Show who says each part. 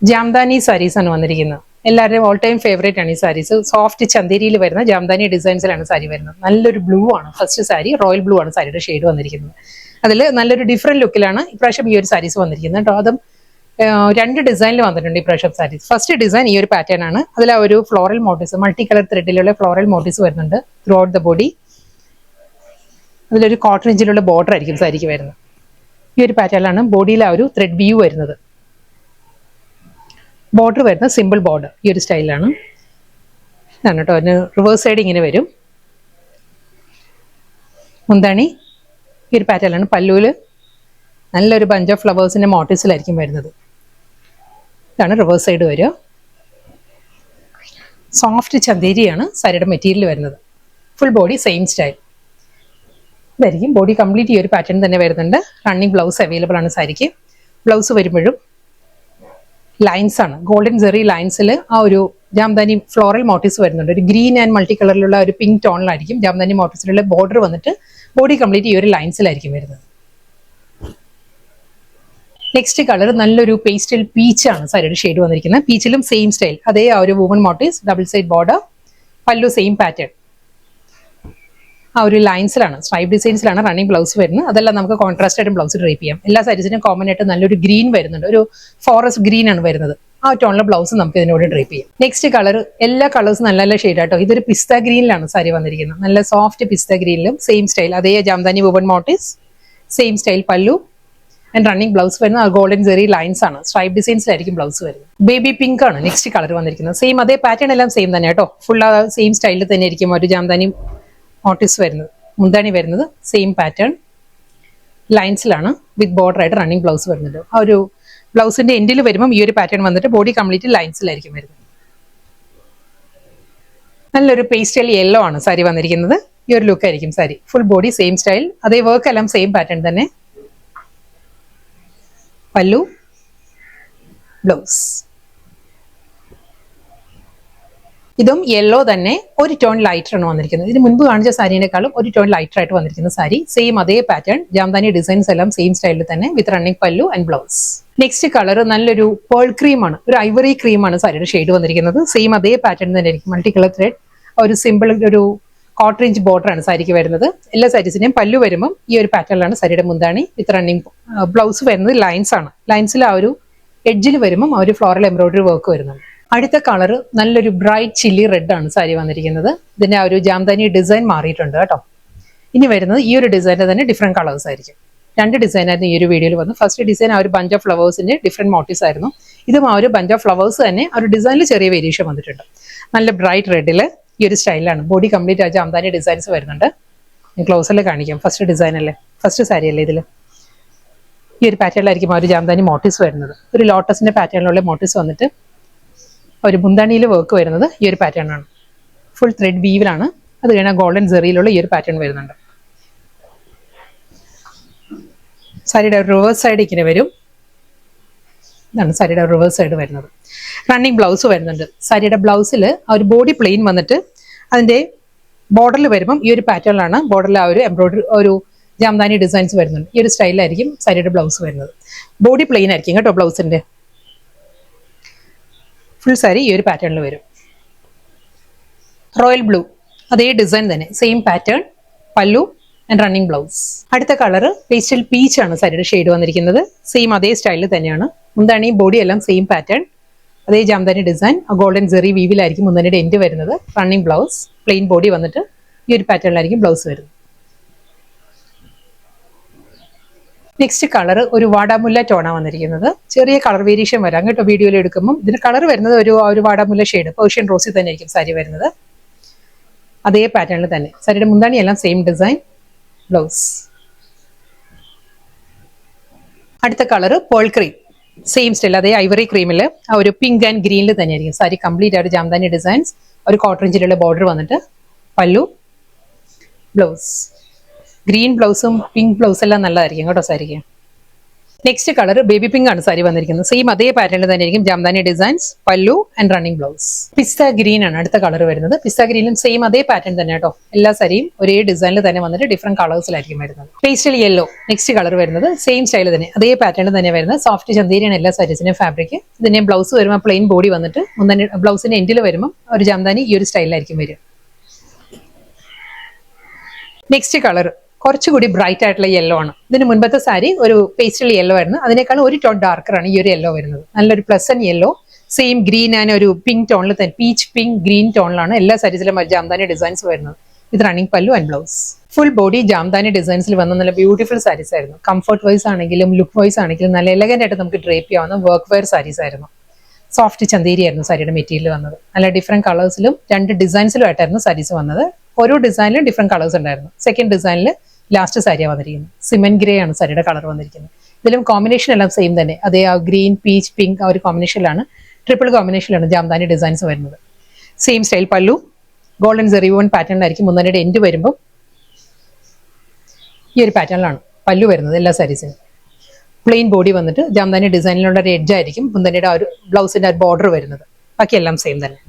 Speaker 1: ജാംദാനി സാരീസ് ആണ് വന്നിരിക്കുന്നത്. എല്ലാവരുടെയും ഓൾ ടൈം ഫേവറേറ്റ് ആണ് ഈ സാരീസ്. സോഫ്റ്റ് ചന്ദേരിയിൽ വരുന്ന ജാംദാനി ഡിസൈൻസിലാണ് സാരി വരുന്നത്. നല്ലൊരു ബ്ലൂ ആണ് ഫസ്റ്റ് സാരി, റോയൽ ബ്ലൂ ആണ് സാരിയുടെ ഷെയ്ഡ് വന്നിരിക്കുന്നത്. അതിൽ നല്ലൊരു ഡിഫറെന്റ് ലുക്കിലാണ് ഇപ്രാവശ്യം ഈ ഒരു സാരീസ് വന്നിരിക്കുന്നത് കേട്ടോ. അതും രണ്ട് ഡിസൈനിൽ വന്നിട്ടുണ്ട് ഇപ്രാവശ്യം സാരീസ്. ഫസ്റ്റ് ഡിസൈൻ ഈ ഒരു പാറ്റേൺ ആണ്. അതിൽ ആ ഒരു ഫ്ലോറൽ മോട്ടീവ്സ്, മൾട്ടി കളർ ത്രെഡിലുള്ള ഫ്ലോറൽ മോട്ടീവ്സ് വരുന്നുണ്ട് ത്രൂ ഔട്ട് ദ ബോഡി. അതിലൊരു കോട്ടൺ ഇഞ്ചിലുള്ള ബോർഡർ ആയിരിക്കും സാരിക്ക് വരുന്നത്. ഈ ഒരു പാറ്റേണിലാണ് ബോഡിയിൽ ആ ഒരു ത്രെഡ് വ്യൂ വരുന്നത്. ബോർഡർ വരുന്ന സിമ്പിൾ ബോർഡർ ഈ ഒരു സ്റ്റൈലാണ്. ഇതാണ് കേട്ടോ. അതിന് റിവേഴ്സ് സൈഡ് ഇങ്ങനെ വരും. മുന്താണി ഈ ഒരു പാറ്റേണിലാണ്. പല്ലുവിൽ നല്ലൊരു ബഞ്ച് ഓഫ് ഫ്ലവേഴ്സിന്റെ മോട്ടീവ്സിലായിരിക്കും വരുന്നത്. ഇതാണ് റിവേഴ്സ് സൈഡ് വരിക. സോഫ്റ്റ് ചന്തേരിയാണ് സാരിയുടെ മെറ്റീരിയൽ വരുന്നത്. ഫുൾ ബോഡി സെയിം സ്റ്റൈൽ ഇതായിരിക്കും. ബോഡി കംപ്ലീറ്റ് ഈ ഒരു പാറ്റേൺ തന്നെ വരുന്നുണ്ട്. റണ്ണിങ് ബ്ലൗസ് അവൈലബിൾ ആണ് സാരിക്ക്. ബ്ലൗസ് വരുമ്പോഴും ലൈൻസ് ആണ്, ഗോൾഡൻ ജെറി ലൈൻസിൽ ആ ഒരു ജാംദാനി ഫ്ലോറൽ മോട്ടീവ്സ് വരുന്നുണ്ട്. ഒരു ഗ്രീൻ ആൻഡ് മൾട്ടി കളറിലുള്ള ഒരു പിങ്ക് ടോണിലായിരിക്കും ജാംദാനി മോട്ടീവ്സിലുള്ള ബോർഡർ വന്നിട്ട് ബോഡി കംപ്ലീറ്റ് ഈ ഒരു ലൈൻസിലായിരിക്കും വരുന്നത്. നെക്സ്റ്റ് കളർ നല്ലൊരു പേസ്റ്റൽ പീച്ച് ആണ് സാരിയുടെ ഷെയ്ഡ് വന്നിരിക്കുന്നത്. പീച്ചിലും സെയിം സ്റ്റൈൽ, അതേ ആ ഒരു woman motifs, double side border, പല്ലു സെയിം പാറ്റേൺ. ആ ഒരു ലൈൻസിലാണ്, സ്ട്രൈപ്പ് ഡിസൈൻസിലാണ് റണ്ണിങ് ബ്ലൗസ് വരുന്നത്. അതെല്ലാം നമുക്ക് കോൺട്രാസ്റ്റ് ആയിട്ട് ബ്ലൗസ് ഡ്രൈപ്പ് ചെയ്യാം. എല്ലാ സാരീസിനും കോമൺ ആയിട്ട് നല്ലൊരു ഗ്രീൻ വരുന്നുണ്ട്. ഒരു ഫോറസ്റ്റ് ഗ്രീൻ ആണ് വരുന്നത്. ആ ടോണിലെ ബ്ലൗസ് നമുക്ക് ഇതിനോട് ഡ്രൈപ്പ് ചെയ്യാം. നെക്സ്റ്റ് കളർ, എല്ലാ കളേഴ്സും നല്ല നല്ല ഷെയ്ഡ് ആട്ടോ. ഇതൊരു പിസ്ത ഗ്രീനിലാണ് സാരി വന്നിരിക്കുന്നത്. നല്ല സോഫ്റ്റ് പിസ്ത ഗ്രീനിലും സെയിം സ്റ്റൈൽ, അതേ Jamdani woman motifs, same style പല്ലു ആൻഡ് റണ്ണിങ് ബ്ലൗസ് വരുന്ന ഗോൾഡൻ ജെറി ലൈൻസ് ആണ്. സ്ട്രൈപ്പ് ഡിസൈൻസിലായിരിക്കും ബ്ലൗസ് വരുന്നത്. ബേബി പിങ്ക് ആണ് നെക്സ്റ്റ് കളർ വന്നിരിക്കുന്നത്. സെയിം അതേ പാറ്റേൺ എല്ലാം സെയിം തന്നെ കേട്ടോ. ഫുൾ സെയിം സ്റ്റൈലിൽ തന്നെ ആയിരിക്കും ഒരു ജാംദാനി മോട്ടീവ്സ് വരുന്നത്. മുന്താണി വരുന്നത് സെയിം പാറ്റേൺ ലൈൻസിലാണ് വിത്ത് ബോർഡർ ആയിട്ട് റണ്ണിങ് ബ്ലൗസ് വരുന്നുണ്ട്. ആ ഒരു ബ്ലൗസിന്റെ എൻഡിൽ വരുമ്പോൾ ഈ ഒരു പാറ്റേൺ വന്നിട്ട് ബോഡി കംപ്ലീറ്റ് ലൈൻസിലായിരിക്കും വരുന്നത്. നല്ലൊരു പേസ്റ്റൽ യെല്ലോ ആണ് സാരി വന്നിരിക്കുന്നത്. ഈ ഒരു ലുക്ക് ആയിരിക്കും sari. Full body same style, അതേ വർക്ക് എല്ലാം സെയിം പാറ്റേൺ തന്നെ. പല്ലു, ബ്ലൗസ്. ഇതും യെല്ലോ തന്നെ ഒരു ടോൺ ലൈറ്റർ ആണ് വന്നിരിക്കുന്നത്. ഇതിന് മുൻപ് കാണിച്ച സാരീനേക്കാളും ഒരു ടോൺ ലൈറ്റർ ആയിട്ട് വന്നിരിക്കുന്ന സാരി. സെയിം അതേ പാറ്റേൺ, ജാംദാനി ഡിസൈൻസ് എല്ലാം സെയിം സ്റ്റൈലിൽ തന്നെ വിത്ത് റണ്ണിങ് പല്ലു ആൻഡ് ബ്ലൗസ്. നെക്സ്റ്റ് കളർ നല്ലൊരു പേൾ ക്രീം ആണ്, ഒരു ഐവറി ക്രീം ആണ് സാരിയുടെ ഷെയ്ഡ് വന്നിരിക്കുന്നത്. സെയിം അതേ പാറ്റേൺ തന്നെ ആയിരിക്കും. മൾട്ടി കളർ ത്രെഡ്, ഒരു സിമ്പിൾ ഒരു ക്വാർട്ടർ ഇഞ്ച് ബോർഡർ ആണ് സാരിക്ക് വരുന്നത്. എല്ലാ സാരീസിന്റെയും പല്ലു വരുമ്പോൾ ഈ ഒരു പാറ്റേണിലാണ് സാരിയുടെ മുന്താണി വിത്ത് റണ്ണിങ്. ബ്ലൗസ് വരുന്നത് ലൈൻസ് ആണ്. ലൈൻസിൽ ആ ഒരു എഡ്ജിൽ വരുമ്പോൾ ആ ഒരു ഫ്ലോറൽ എംബ്രോയിഡറി വർക്ക് വരുന്നുണ്ട്. അടുത്ത കളർ നല്ലൊരു ബ്രൈറ്റ് ചില്ലി റെഡ് ആണ് സാരി വന്നിരിക്കുന്നത്. ഇതിന്റെ ആ ഒരു ജാംദാനി ഡിസൈൻ മാറിയിട്ടുണ്ട് കേട്ടോ. ഇനി വരുന്നത് ഈ ഒരു ഡിസൈനിന്റെ തന്നെ ഡിഫറെന്റ് കളേഴ്സ് ആയിരിക്കും. രണ്ട് ഡിസൈൻ ആയിരുന്നു ഈ ഒരു വീഡിയോയിൽ വന്നു. ഫസ്റ്റ് ഡിസൈൻ ആ ഒരു ബഞ്ച് ഓഫ് ഫ്ലവേഴ്സിന്റെ ഡിഫറെന്റ് മോട്ടീവ്സ് ആയിരുന്നു. ഇതും ആ ഒരു ബഞ്ച് ഓഫ് ഫ്ലവേഴ്സ് തന്നെ ആ ഒരു ഡിസൈനിൽ ചെറിയ വേരിയേഷൻ വന്നിട്ടുണ്ട്. നല്ല ബ്രൈറ്റ് റെഡിൽ ഈ ഒരു സ്റ്റൈലാണ്. ബോഡി കംപ്ലീറ്റ് ആ ജാംദാനി ഡിസൈൻസ് വരുന്നുണ്ട്. ക്ലോസിൽ കാണിക്കാം. ഫസ്റ്റ് ഡിസൈൻ അല്ലേ, ഫസ്റ്റ് സാരി അല്ലേ ഇതിൽ. ഈ ഒരു പാറ്റേണിലായിരിക്കും ആ ഒരു ജാംദാനി മോട്ടീവ്സ് വരുന്നത്. ഒരു ലോട്ടസിന്റെ പാറ്റേണിലുള്ള മോട്ടീവ്സ് വന്നിട്ട് ഒരു മുന്താണിയിൽ വർക്ക് വരുന്നത് ഈ ഒരു പാറ്റേൺ ആണ്. ഫുൾ ത്രെഡ് വീവിലാണ്. അത് കഴിഞ്ഞാൽ ഗോൾഡൻ ജെറിയിലുള്ള ഈ ഒരു പാറ്റേൺ വരുന്നുണ്ട്. സാരിയുടെ റിവേഴ്സ് സൈഡ് ഇങ്ങനെ വരും. ഇതാണ് സാരിയുടെ റിവേഴ്സ് സൈഡ് വരുന്നത്. റണ്ണിങ് ബ്ലൗസ് വരുന്നുണ്ട്. സാരിയുടെ ബ്ലൗസിൽ ആ ഒരു ബോഡി പ്ലെയിൻ വന്നിട്ട് അതിന്റെ ബോർഡറിൽ വരുമ്പം ഈ ഒരു പാറ്റേണിലാണ് ബോർഡറിൽ ആ ഒരു എംബ്രോയിഡറി ഒരു ജാംദാനി ഡിസൈൻസ് വരുന്നുണ്ട്. ഈ ഒരു സ്റ്റൈലിലായിരിക്കും സാരിയുടെ ബ്ലൗസ് വരുന്നത്. ബോഡി പ്ലെയിൻ ആയിരിക്കും കേട്ടോ ബ്ലൗസിന്റെ. ഫുൾ സാരി ഈ ഒരു പാറ്റേണിൽ വരും. റോയൽ ബ്ലൂ അതേ ഡിസൈൻ തന്നെ, സെയിം പാറ്റേൺ, പല്ലു ആൻഡ് റണ്ണിങ് ബ്ലൗസ്. അടുത്ത കളർ പേസ്റ്റൽ പീച്ച് ആണ് സാരിയുടെ ഷെയ്ഡ് വന്നിരിക്കുന്നത്. സെയിം അതേ സ്റ്റൈലിൽ തന്നെയാണ്. മുന്താണി ബോഡി എല്ലാം സെയിം പാറ്റേൺ, അതേ ജാംദാനി ഡിസൈൻ. ഗോൾഡൻ ജെറി വീവിലായിരിക്കും മുന്താണിയുടെ എൻഡ് വരുന്നത്. റണ്ണിങ് ബ്ലൗസ്, പ്ലെയിൻ ബോഡി വന്നിട്ട് ഈ ഒരു പാറ്റേണിലായിരിക്കും ബ്ലൗസ് വരുന്നത്. നെക്സ്റ്റ് കളർ ഒരു വാടാമുല്ല ടോണാണ് വന്നിരിക്കുന്നത്. ചെറിയ കളർ വേരിയേഷൻ വരാം കേട്ടോ വീഡിയോയിൽ എടുക്കുമ്പോൾ. ഇതിന് കളർ വരുന്നത് ഒരു വാടാമുല്ല ഷെയ്ഡ്, പേർഷ്യൻ റോസിൽ തന്നെ ആയിരിക്കും സാരി വരുന്നത്. അതേ പാറ്റേണിൽ തന്നെ. സാരിയുടെ മുന്താണി എല്ലാം സെയിം ഡിസൈൻ, ബ്ലൗസ്. അടുത്ത colour pearl cream, same style, അതേ ഐവറി ക്രീമിൽ ആ ഒരു പിങ്ക് ആൻഡ് ഗ്രീനിൽ തന്നെയായിരിക്കും സാരി കംപ്ലീറ്റ് ആ ഒരു ജാംദാനി ഡിസൈൻസ്. ഒരു ക്വാർട്ടർ ഇഞ്ചിലുള്ള ബോർഡർ വന്നിട്ട് പല്ലു, ബ്ലൗസ്. ഗ്രീൻ ബ്ലൗസും പിങ്ക് ബ്ലൗസ് എല്ലാം നല്ലതായിരിക്കും കേട്ടോ സാരിക്ക്. നെക്സ്റ്റ് കളർ ബേബി പിങ്ക് ആണ് സാരി വന്നിരിക്കുന്നത്. സെയിം അതേ പാറ്റേണിൽ തന്നെ ആയിരിക്കും ജാംദാനി ഡിസൈൻസ്, പല്ലു and running blouse. Pista green ആണ് അടുത്ത കളർ വരുന്നത്. പിസ്ത ഗ്രീനും സെയിം അതേ പാറ്റേൺ തന്നെ കേട്ടോ. എല്ലാ സാരിയും ഒരേ ഡിസൈനിൽ തന്നെ വന്നിട്ട് ഡിഫറെന്റ് കളേഴ്സിലായിരിക്കും വരുന്നത്. പേസ്റ്റൽ യെല്ലോ നെക്സ്റ്റ് കളർ വരുന്നത്. സെയിം സ്റ്റൈൽ തന്നെ അതേ പാറ്റേണിൽ തന്നെ വരുന്നത്. സോഫ്റ്റ് ചന്തേരിയാണ് എല്ലാ സാരീസിന്റെയും ഫാബ്രിക്. ഇതിന്റെ ബ്ലൗസ് വരുമ്പോൾ പ്ലെയിൻ ബോഡി വന്നിട്ട് ബ്ലൗസിന്റെ എൻഡിൽ വരുമ്പോൾ ഒരു ജാംദാനി ഈ ഒരു സ്റ്റൈലിലായിരിക്കും വരും. നെക്സ്റ്റ് കളർ കുറച്ചുകൂടി ബ്രൈറ്റ് ആയിട്ടുള്ള യെല്ലോ ആണ്. ഇതിന് മുൻപത്തെ സാരി ഒരു പേസ്റ്റൽ യെല്ലോ ആയിരുന്നു. അതിനേക്കാളും ഒരു ടോൺ ഡാർക്കർ ആണ് ഈ ഒരു യെല്ലോ വരുന്നത്. നല്ലൊരു pleasant yellow, same green and ഒരു പിങ്ക് ടോണിൽ തന്നെ, പീച്ച് പിങ്ക് ഗ്രീൻ ടോണിലാണ് എല്ലാ സാരീസിലും ജാംദാനി ഡിസൈൻസ് വരുന്നത്. ഇത് running pallu and blouse. Full body Jamdani ഡിസൈൻസിൽ വന്ന നല്ല ബ്യൂട്ടിഫുൾ സാരീസ് ആയിരുന്നു. കംഫർട്ട് വൈസ് ആണെങ്കിലും ലുക്ക് വൈസ് ആണെങ്കിലും നല്ല എലഗന്റ് ആയിട്ട് നമുക്ക് ഡ്രേപ്പ് ചെയ്യാവുന്ന വർക്ക് വെയർ സാരീസ് ആയിരുന്നു. സോഫ്റ്റ് ചന്തേരി ആയിരുന്നു സാരിയുടെ മെറ്റീരിയൽ വന്നത്. നല്ല ഡിഫറെന്റ് കളേഴ്സിലും 2 ഡിസൈൻസിലും ആയിട്ടായിരുന്നു സാരീസ് വന്നത്. ഓരോ ഡിസൈനിലും ഡിഫറെന്റ് കളേഴ്സ് ഉണ്ടായിരുന്നു. സെക്കൻഡ് ഡിസൈനിൽ ലാസ്റ്റ് സാരിയാണ് വന്നിരിക്കുന്നത്. സിമെന്റ് ഗ്രേ ആണ് സാരിയുടെ കളർ വന്നിരിക്കുന്നത്. ഇതിലും കോമ്പിനേഷൻ എല്ലാം സെയിം തന്നെ. അതേ ആ ഗ്രീൻ പീച്ച് പിങ്ക് ആ ഒരു കോമ്പിനേഷനിലാണ്, ട്രിപ്പിൾ കോമ്പിനേഷനിലാണ് ജാംദാനി ഡിസൈൻസ് വരുന്നത്. സെയിം സ്റ്റൈൽ പല്ലു ഗോൾഡൻ സെറി വൺ പാറ്റേണിലായിരിക്കും. മുന്നേയുടെ എൻഡ് വരുമ്പോൾ ഈ ഒരു പാറ്റേണിലാണ് പല്ലു വരുന്നത് എല്ലാ സാരീസിനും. പ്ലെയിൻ ബോഡി വന്നിട്ട് ജാംദാനി ഡിസൈനിലുള്ള ഒരു എഡ്ജ് ആയിരിക്കും മുന്നേയുടെ ആ ഒരു ബ്ലൗസിന്റെ ബോർഡർ വരുന്നത്. ബാക്കിയെല്ലാം സെയിം തന്നെ.